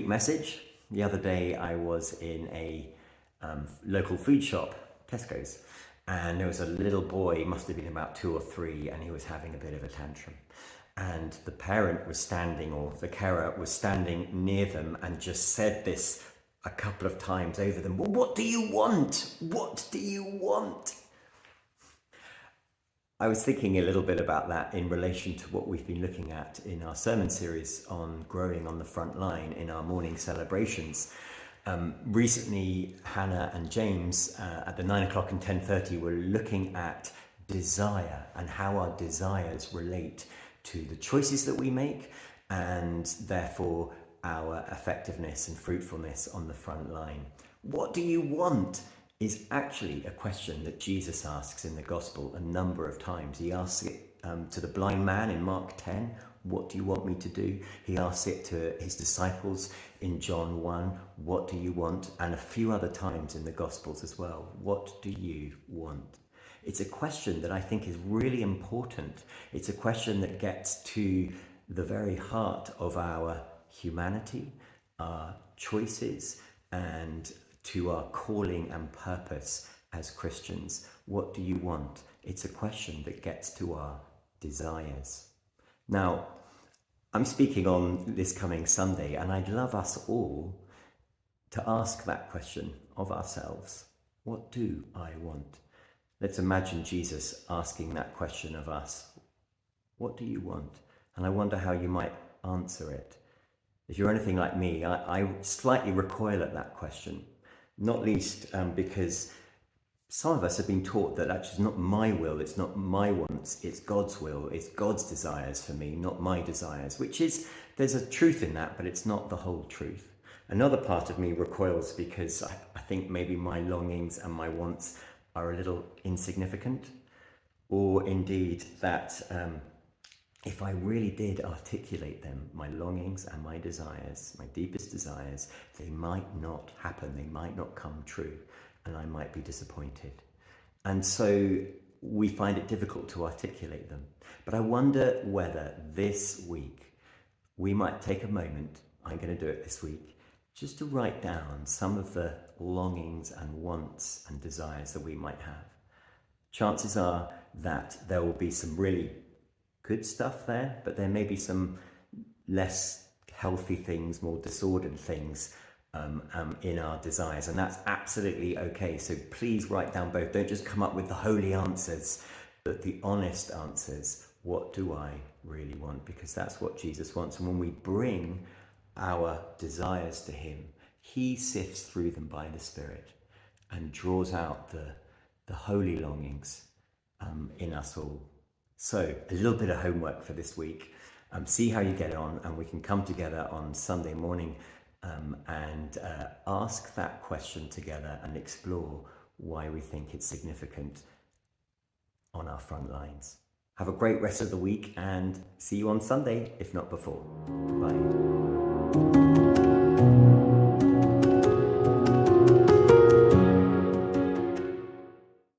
message. The other day I was in a local food shop, Tesco's, and there was a little boy, must have been about 2 or 3, and he was having a bit of a tantrum. And the parent was standing, or the carer was standing near them, and just said this a couple of times over them. Well, what do you want? What do you want? I was thinking a little bit about that in relation to what we've been looking at in our sermon series on growing on the front line in our morning celebrations. Recently, Hannah and James at the 9 o'clock and 10:30 were looking at desire and how our desires relate to the choices that we make, and therefore our effectiveness and fruitfulness on the front line. What do you want is actually a question that Jesus asks in the gospel a number of times. He asks it to the blind man in Mark 10, what do you want me to do? He asks it to his disciples in John 1, what do you want? And a few other times in the gospels as well, what do you want? It's a question that I think is really important. It's a question that gets to the very heart of our humanity, our choices, and to our calling and purpose as Christians. What do you want? It's a question that gets to our desires. Now, I'm speaking on this coming Sunday, and I'd love us all to ask that question of ourselves. What do I want? Let's imagine Jesus asking that question of us. What do you want? And I wonder how you might answer it. If you're anything like me, I slightly recoil at that question, not least because some of us have been taught that actually it's not my will, it's not my wants, it's God's will, it's God's desires for me, not my desires, which is, there's a truth in that, but it's not the whole truth. Another part of me recoils because I think maybe my longings and my wants are a little insignificant, or indeed that if I really did articulate them, my longings and my desires, my deepest desires, they might not happen, they might not come true, and I might be disappointed. And so we find it difficult to articulate them. But I wonder whether this week we might take a moment, I'm going to do it this week, just to write down some of the longings and wants and desires that we might have. Chances are that there will be some really good stuff there, but there may be some less healthy things, more disordered things in our desires, and that's absolutely okay. So please write down both. Don't just come up with the holy answers, but the honest answers. What do I really want? Because that's what Jesus wants. And when we bring our desires to him, he sifts through them by the Spirit and draws out the holy longings in us all. So a little bit of homework for this week. See how you get on, and we can come together on Sunday morning and ask that question together and explore why we think it's significant on our front lines. Have a great rest of the week, and see you on Sunday, if not before. Bye.